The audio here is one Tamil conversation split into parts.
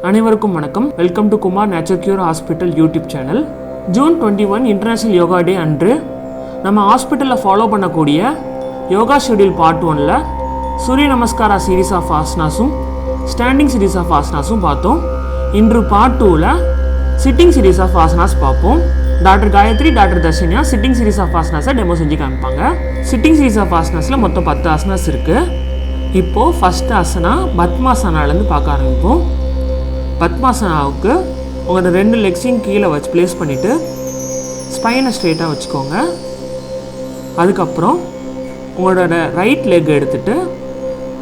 அனைவருக்கும் வணக்கம். Welcome to Kumar natural hospital YouTube channel. June 21 international yoga day அன்று நம்ம ஹாஸ்பிட்டலில் ஃபாலோ பண்ணக்கூடிய யோகா ஷெடியூல் பார்ட் 1ல் சூரிய நமஸ்காரா சீரீஸ் ஆஃப் ஆசனாஸும் ஸ்டாண்டிங் சீரீஸ் ஆஃப் ஆசனாஸும் பார்த்தோம். இன்று பார்ட் 2ல் சிட்டிங் சீரீஸ் ஆஃப் ஆசனாஸ் பார்ப்போம். டாக்டர் காயத்ரி, டாக்டர் தர்ஷினியா சிட்டிங் சீரீஸ் ஆஃப் ஆசனாஸை டெமோ செஞ்சு காமிப்பாங்க. சிட்டிங் சீரீஸ் ஆஃப் ஆசனாஸில் மொத்தம் 10 ஆசனாஸ் இருக்குது. இப்போது ஃபஸ்ட் ஆசனா பத்மாசனாலேருந்து பார்க்க ஆரம்பிப்போம். பத்மாசனாவுக்கு உங்களோட 2 லெக்ஸையும் கீழே வச்சு ப்ளேஸ் பண்ணிவிட்டு ஸ்பைனை ஸ்ட்ரெயிட்டாக வச்சுக்கோங்க. அதுக்கப்புறம் உங்களோட ரைட் லெக் எடுத்துகிட்டு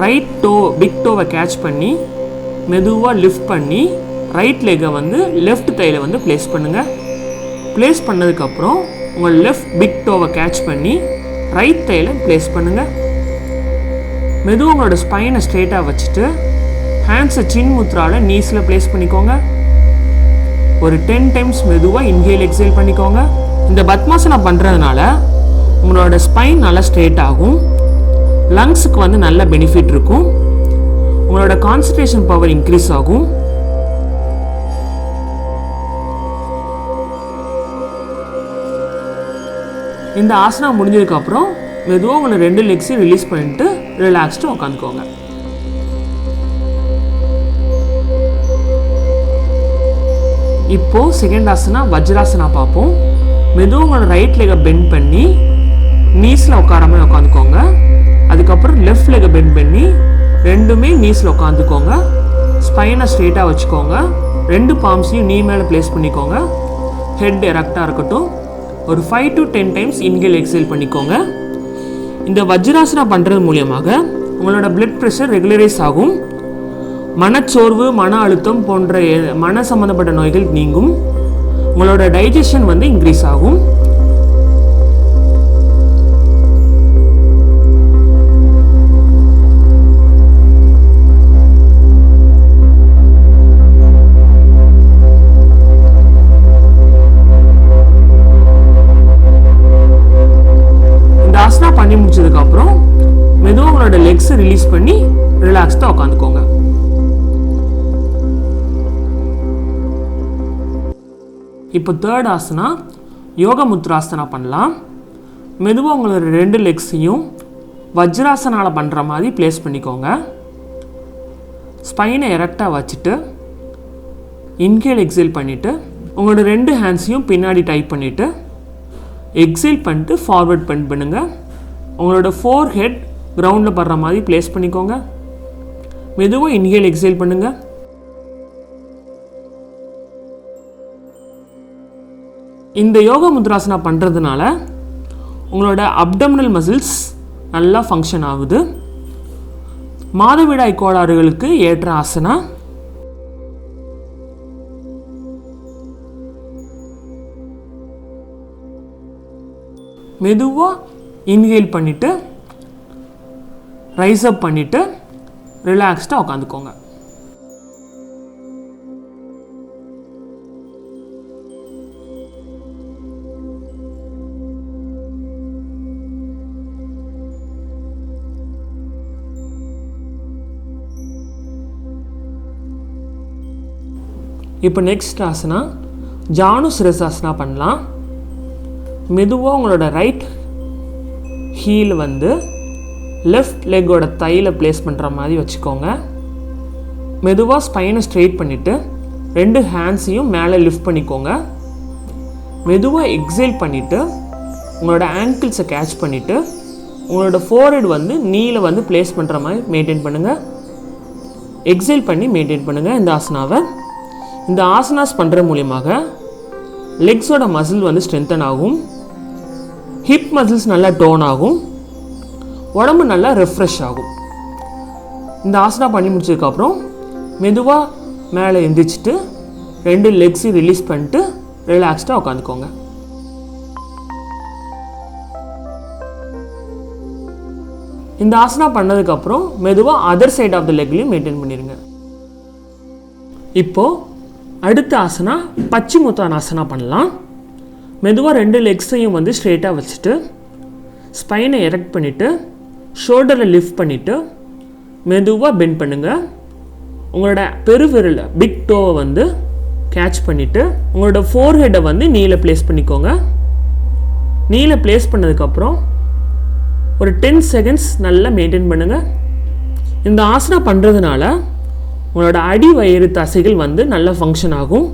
ரைட் டோ பிக் டோவை கேட்ச் பண்ணி மெதுவாக லிஃப்ட் பண்ணி ரைட் லெக்கை வந்து லெஃப்ட் தையில் வந்து ப்ளேஸ் பண்ணுங்கள். ப்ளேஸ் பண்ணதுக்கப்புறம் உங்கள் லெஃப்ட் பிக் டோவை கேட்ச் பண்ணி ரைட் தையில் ப்ளேஸ் பண்ணுங்கள். மெதுவாக உங்களோட ஸ்பைனை ஸ்ட்ரெயிட்டாக வச்சுட்டு ஹேண்ட்ஸை சின் முத்ராவில் நீஸில் ப்ளேஸ் பண்ணிக்கோங்க. ஒரு 10 டைம்ஸ் மெதுவாக இன்ஹேல் எக்ஸேல் பண்ணிக்கோங்க. இந்த பத்மாசனா பண்ணுறதுனால உங்களோட ஸ்பைன் நல்லா ஸ்ட்ரெயிட் ஆகும், லங்ஸுக்கு வந்து நல்ல பெனிஃபிட் இருக்கும், உங்களோட கான்சன்ட்ரேஷன் பவர் இன்க்ரீஸ் ஆகும். இந்த ஆசனா முடிஞ்சதுக்கப்புறம் மெதுவாக உங்களை 2 லெக்ஸையும் ரிலீஸ் பண்ணிட்டு ரிலாக்ஸ்டு உட்காந்துக்கோங்க. இப்போது செகண்ட் ஆசனா வஜ்ராசனா பார்ப்போம். மெதுவாக உங்களோட ரைட் லெக்கை பெண்ட் பண்ணி நீஸில் உட்கார மாதிரி உட்காந்துக்கோங்க. அதுக்கப்புறம் லெஃப்ட் லெக்கை பெண்ட் பண்ணி ரெண்டுமே நீஸில் உட்காந்துக்கோங்க. ஸ்பைனை ஸ்ட்ரெயிட்டாக வச்சுக்கோங்க. 2 பாம்ஸையும் நீ மேலே ப்ளேஸ் பண்ணிக்கோங்க. ஹெட் எரெக்டாக இருக்கட்டும். ஒரு 5 to 10 டைம்ஸ் இன்ஹேல் எக்ஸேல் பண்ணிக்கோங்க. இந்த வஜ்ராசனா பண்ணுறது மூலியமாக உங்களோட பிளட் ப்ரெஷர் ரெகுலரைஸ் ஆகும், மனச்சோர்வு மன அழுத்தம் போன்ற மன சம்மந்தப்பட்ட நோய்கள் நீங்கும், உங்களோட டைஜஷன் வந்து இன்க்ரீஸ் ஆகும். இந்த ஆசனா பண்ணி முடிச்சதுக்கப்புறம் மெதுவாக உங்களோட லெக்ஸை ரிலீஸ் பண்ணி ரிலாக்ஸ்டாக உட்காந்துக்கோங்க. இப்போ தேர்ட் ஆசனா யோக முத்ராசனா பண்ணலாம். மெதுவாக உங்களோட 2 லெக்ஸையும் வஜ்ராசனால் பண்ணுற மாதிரி ப்ளேஸ் பண்ணிக்கோங்க. ஸ்பைனை எரெக்டாக வச்சுட்டு இன்ஹேல் எக்ஸேல் பண்ணிவிட்டு உங்களோட 2 ஹேண்ட்ஸையும் பின்னாடி டைப் பண்ணிவிட்டு எக்ஸேல் பண்ணிட்டு ஃபார்வர்ட் பெண்ட் பண்ணுங்கள். உங்களோட ஃபோர் ஹெட் கிரவுண்டில் படுற மாதிரி ப்ளேஸ் பண்ணிக்கோங்க. மெதுவாக இன்ஹேல் எக்ஸேல் பண்ணுங்கள். இந்த யோகா முத்ராசனா பண்ணுறதுனால உங்களோட அப்டமினல் மசில்ஸ் நல்லா ஃபங்க்ஷன் ஆகுது. மாதவிடாய் கோளாறுகளுக்கு ஏற்ற ஆசனா. மெதுவாக இன்ஹேல் பண்ணிவிட்டு ரைஸ் அப் பண்ணிவிட்டு ரிலாக்ஸ்டாக உட்காந்துக்கோங்க. இப்போ நெக்ஸ்ட் ஆசனா ஜானு சிரசாசனா பண்ணலாம். மெதுவாக உங்களோட ரைட் ஹீல் வந்து லெஃப்ட் லெக்கோட தையில் ப்ளேஸ் பண்ணுற மாதிரி வச்சுக்கோங்க. மெதுவாக ஸ்பைனை ஸ்ட்ரெயிட் பண்ணிவிட்டு 2 ஹேண்ட்ஸையும் மேலே லிஃப்ட் பண்ணிக்கோங்க. மெதுவாக எக்ஸேல் பண்ணிவிட்டு உங்களோட ஆங்கிள்ஸை கேட்ச் பண்ணிவிட்டு உங்களோட ஃபோர்ஹெட் வந்து நீல வந்து ப்ளேஸ் பண்ணுற மாதிரி மெயின்டைன் பண்ணுங்கள். எக்ஸேல் பண்ணி மெயின்டைன் பண்ணுங்கள் இந்த ஆசனாவை. இந்த ஆசனாஸ் பண்ணுற மூலியமாக லெக்ஸோட மசில் வந்து ஸ்ட்ரென்தன் ஆகும், ஹிப் மசில்ஸ் நல்லா டோன் ஆகும், உடம்பு நல்லா ரெஃப்ரெஷ் ஆகும். இந்த ஆசனா பண்ணி முடிச்சதுக்கப்புறம் மெதுவாக மேலே எந்திரிச்சிட்டு 2 லெக்ஸையும் ரிலீஸ் பண்ணிட்டு ரிலாக்ஸ்டாக உட்காந்துக்கோங்க. இந்த ஆசனா பண்ணதுக்கப்புறம் மெதுவாக அதர் சைட் ஆஃப் த லெக்லையும் மெயின்டைன் பண்ணிடுங்க. இப்போது அடுத்த ஆசனா பச்சிமுத்தானாசனா பண்ணலாம். மெதுவாக 2 லெக்ஸையும் வந்து ஸ்ட்ரெயிட்டாக வச்சுட்டு ஸ்பைனை எரெக்ட் பண்ணிவிட்டு ஷோல்டரை லிஃப்ட் பண்ணிவிட்டு மெதுவாக பெண்ட் பண்ணுங்கள். உங்களோட பெருவிரல் பிக் டோவை வந்து கேட்ச் பண்ணிவிட்டு உங்களோட ஃபோர்ஹெட்டை வந்து நீல ப்ளேஸ் பண்ணிக்கோங்க. நீல ப்ளேஸ் பண்ணதுக்கப்புறம் ஒரு 10 செகண்ட்ஸ் நல்லா மெயின்டைன் பண்ணுங்கள். இந்த ஆசனா பண்ணுறதுனால உங்களோட அடி வயிறு தசைகள் வந்து நல்லா ஃபங்க்ஷன் ஆகும்.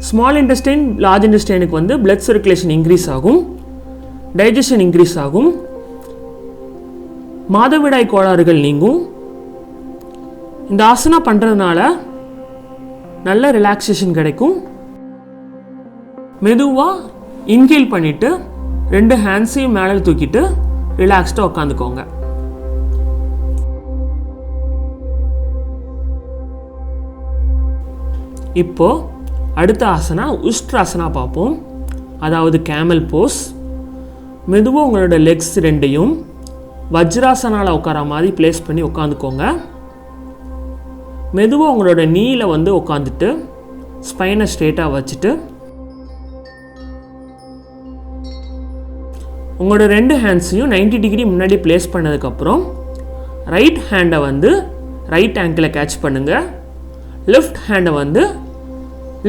ஸ்மால் இன்டெஸ்டைன் லார்ஜ் இன்டெஸ்டைனுக்கு வந்து பிளட் சர்க்குலேஷன் இன்க்ரீஸ் ஆகும், டைஜஷன் இன்க்ரீஸ் ஆகும், மாதவிடாய் கோளாறுகள் நீங்கும். இந்த ஆசனா பண்ணுறதுனால நல்ல ரிலாக்ஸேஷன் கிடைக்கும். மெதுவாக இன்ஹேல் பண்ணிவிட்டு 2 ஹேண்ட்ஸையும் மேலே தூக்கிட்டு ரிலாக்ஸ்டாக உட்காந்துக்கோங்க. இப்போது அடுத்த ஆசனா உஷ்ட்ராசனா பார்ப்போம். அதாவது கேமல் போஸ். மெதுவாக உங்களோட லெக்ஸ் ரெண்டையும் வஜ்ராசனாவில் உட்கார மாதிரி ப்ளேஸ் பண்ணி உட்காந்துக்கோங்க. மெதுவாக உங்களோட நீயில் வந்து உட்காந்துட்டு ஸ்பைனை ஸ்ட்ரெயிட்டாக வச்சுட்டு உங்களோட 2 ஹேண்ட்ஸையும் 90 டிகிரி முன்னாடி ப்ளேஸ் பண்ணதுக்கப்புறம் ரைட் ஹேண்டை வந்து ரைட் ஆங்கிளில் கேட்ச் பண்ணுங்கள். லெஃப்ட் ஹேண்டை வந்து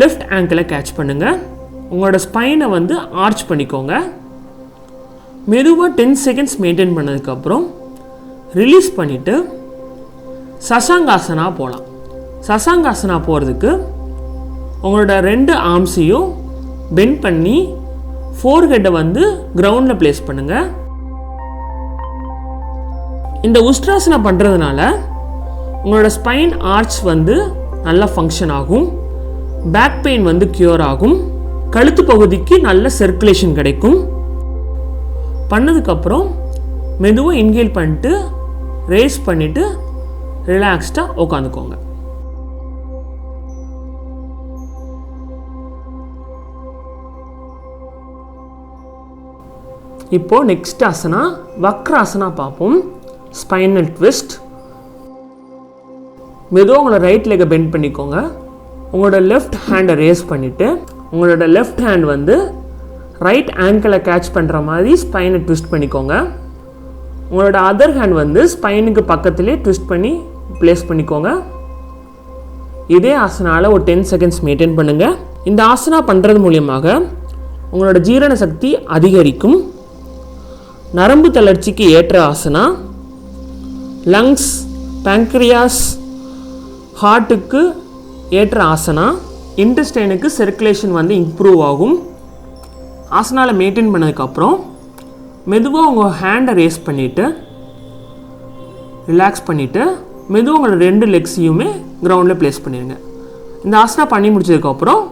லெஃப்ட் ஆங்கிளில் கேட்ச் பண்ணுங்கள். உங்களோட ஸ்பைனை வந்து ஆர்ச் பண்ணிக்கோங்க. மெதுவாக 10 செகண்ட்ஸ் மெயின்டைன் பண்ணதுக்கப்புறம் ரிலீஸ் பண்ணிவிட்டு சசாங்காசனா போகலாம். சசாங்காசனா போகிறதுக்கு உங்களோட 2 ஆர்ம்ஸையும் பெண்ட் பண்ணி ஃபோர்ஹெட்டை வந்து கிரவுண்டில் ப்ளேஸ் பண்ணுங்கள். இந்த உஷ்ட்ராசனா பண்ணுறதுனால உங்களோட ஸ்பைன் ஆர்ச் வந்து நல்லா ஃபங்க்ஷன் ஆகும், பேக் பெயின் வந்து க்யூர் ஆகும், கழுத்து பகுதிக்கு நல்ல சர்க்குலேஷன் கிடைக்கும். பண்ணதுக்கப்புறம் மெதுவாக இன்ஹேல் பண்ணிட்டு ரேஸ் பண்ணிவிட்டு ரிலாக்ஸ்டாக உட்காந்துக்கோங்க. இப்போது நெக்ஸ்ட் ஆசனா வக்ராசனா பார்ப்போம். Spinal twist. மெதுவாக உங்களோட ரைட் லெக்கை பெண்ட் பண்ணிக்கோங்க. உங்களோட லெஃப்ட் ஹேண்டை ரேஸ் பண்ணிவிட்டு உங்களோட லெஃப்ட் ஹேண்ட் வந்து ரைட் ஆங்கிளை கேட்ச் பண்ணுற மாதிரி ஸ்பைனை ட்விஸ்ட் பண்ணிக்கோங்க. உங்களோட அதர் ஹேண்ட் வந்து ஸ்பைனுக்கு பக்கத்துலேயே ட்விஸ்ட் பண்ணி ப்ளேஸ் பண்ணிக்கோங்க. இதே ஆசனாவில் ஒரு 10 செகண்ட்ஸ் மெயின்டைன் பண்ணுங்கள். இந்த ஆசனா பண்ணுறது மூலியமாக உங்களோட ஜீரண சக்தி அதிகரிக்கும். நரம்பு தளர்ச்சிக்கு ஏற்ற ஆசனா. லங்ஸ், பேங்க்ரியாஸ், ஹார்ட்டுக்கு ஏற்ற ஆசனா. இன்டெஸ்டைனுக்கு சர்க்குலேஷன் வந்து இம்ப்ரூவ் ஆகும். ஆசனாவில் மெயின்டைன் பண்ணதுக்கப்புறம் மெதுவாக உங்கள் ஹேண்டை ரேஸ் பண்ணிவிட்டு ரிலாக்ஸ் பண்ணிவிட்டு மெதுவாக உங்களோட 2 லெக்ஸையுமே கிரவுண்டில் ப்ளேஸ் பண்ணிடுங்க. இந்த ஆசனா பண்ணி முடிச்சதுக்கப்புறம்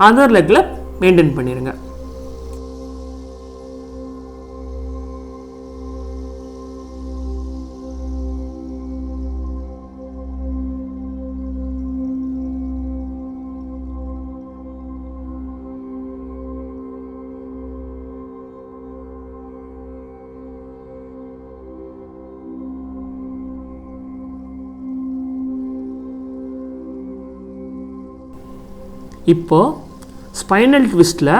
அதர் லெக்கில் மெயின்டைன் பண்ணிடுங்க. இப்போது ஸ்பைனல் ட்விஸ்ட்டில்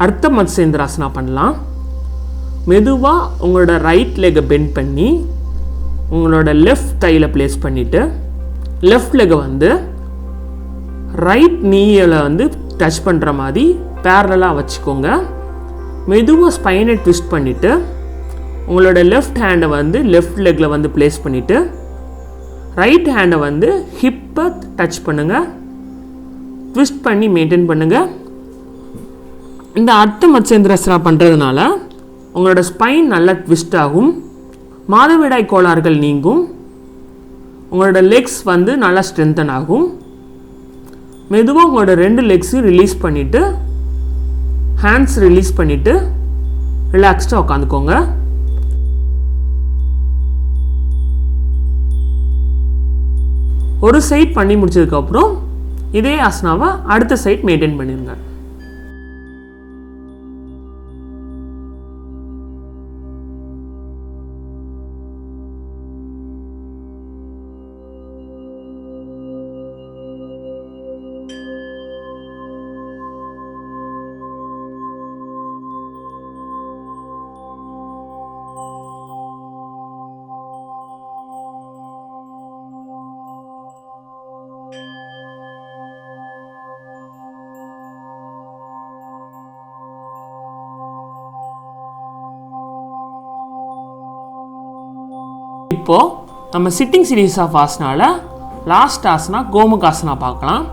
அர்த்த மத்ஸ்யேந்திராசனா பண்ணலாம். மெதுவாக உங்களோட ரைட் லெக்கை பெண்ட் பண்ணி உங்களோட லெஃப்ட் தையில் ப்ளேஸ் பண்ணிவிட்டு லெஃப்ட் லெக்கை வந்து ரைட் நீயில் வந்து டச் பண்ணுற மாதிரி பேரலாக வச்சுக்கோங்க. மெதுவாக ஸ்பைனை ட்விஸ்ட் பண்ணிவிட்டு உங்களோட லெஃப்ட் ஹேண்டை வந்து லெஃப்ட் லெக்கில் வந்து ப்ளேஸ் பண்ணிவிட்டு ரைட் ஹேண்டை வந்து ஹிப்பை டச் பண்ணுங்கள். ட்விஸ்ட் பண்ணி மெயின்டைன் பண்ணுங்கள். இந்த அர்த்த மத்ஸ்யேந்திராசனா பண்ணுறதுனால உங்களோட ஸ்பைன் நல்லா ட்விஸ்ட் ஆகும், மாதவிடாய் கோளாறுகள் நீங்கும், உங்களோட லெக்ஸ் வந்து நல்லா ஸ்ட்ரென்தன் ஆகும். மெதுவாக உங்களோட 2 லெக்ஸையும் ரிலீஸ் பண்ணிவிட்டு ஹேண்ட்ஸ் ரிலீஸ் பண்ணிவிட்டு ரிலாக்ஸ்டாக உட்காந்துக்கோங்க. ஒரு சைட் பண்ணி முடிச்சதுக்கப்புறம் இதே ஆசனாவை அடுத்த சைட் மெயின்டைன் பண்ணிடுங்க. இப்போது நம்ம சிட்டிங் சீரீஸ் ஆஃப் ஆசனால லாஸ்ட் ஆசனா கோமுகாசனா பார்க்கலாம்.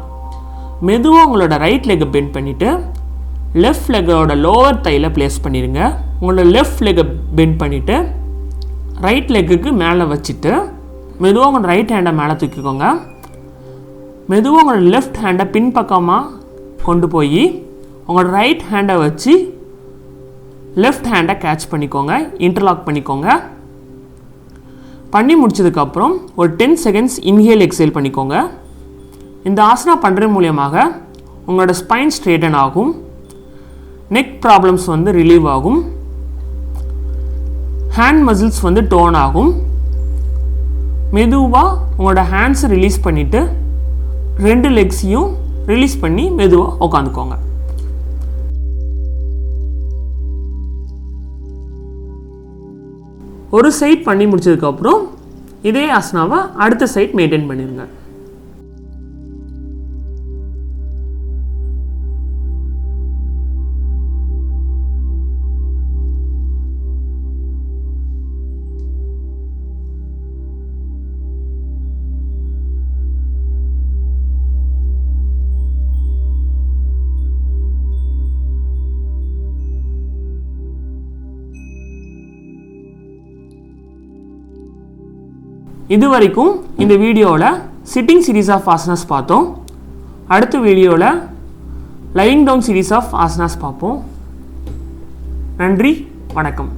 மெதுவாக உங்களோட ரைட் லெக்கை பெண்ட் பண்ணிவிட்டு லெஃப்ட் லெக்கோட லோவர் தையில் ப்ளேஸ் பண்ணிடுங்க. உங்களோட லெஃப்ட் லெக்கை பெண்ட் பண்ணிவிட்டு ரைட் லெக்குக்கு மேலே வச்சுட்டு மெதுவாக உங்களோட ரைட் ஹேண்டை மேலே தூக்கிக்கோங்க. மெதுவாக உங்களோட லெஃப்ட் ஹேண்டை பின்பக்கமாக கொண்டு போய் உங்களோட ரைட் ஹேண்டை வச்சு லெஃப்ட் ஹேண்டை கேட்ச் பண்ணிக்கோங்க, இன்டர்லாக் பண்ணிக்கோங்க. பண்ணி முடிச்சதுக்கப்புறம் ஒரு 10 செகண்ட்ஸ் இன்ஹேல் எக்ஸேல் பண்ணிக்கோங்க. இந்த ஆசனா பண்ணுறது மூலியமாக உங்களோட ஸ்பைன் ஸ்ட்ரெயிட்டன் ஆகும், நெக் ப்ராப்ளம்ஸ் வந்து ரிலீவ் ஆகும், ஹேண்ட் மசில்ஸ் வந்து டோன் ஆகும். மெதுவாக உங்களோட ஹேண்ட்ஸை ரிலீஸ் பண்ணிவிட்டு 2 லெக்ஸையும் ரிலீஸ் பண்ணி மெதுவாக உட்காந்துக்கோங்க. ஒரு சைட் பண்ணி முடிச்சதுக்கப்புறம் இதே ஆசனாவை அடுத்த சைட் மெயின்டைன் பண்ணிடுங்க. இது வரைக்கும் இந்த வீடியோவில் சிட்டிங் சீரீஸ் ஆஃப் ஆசனாஸ் பார்த்தோம். அடுத்த வீடியோவில் lying down series of asanas பார்ப்போம். நன்றி, வணக்கம்.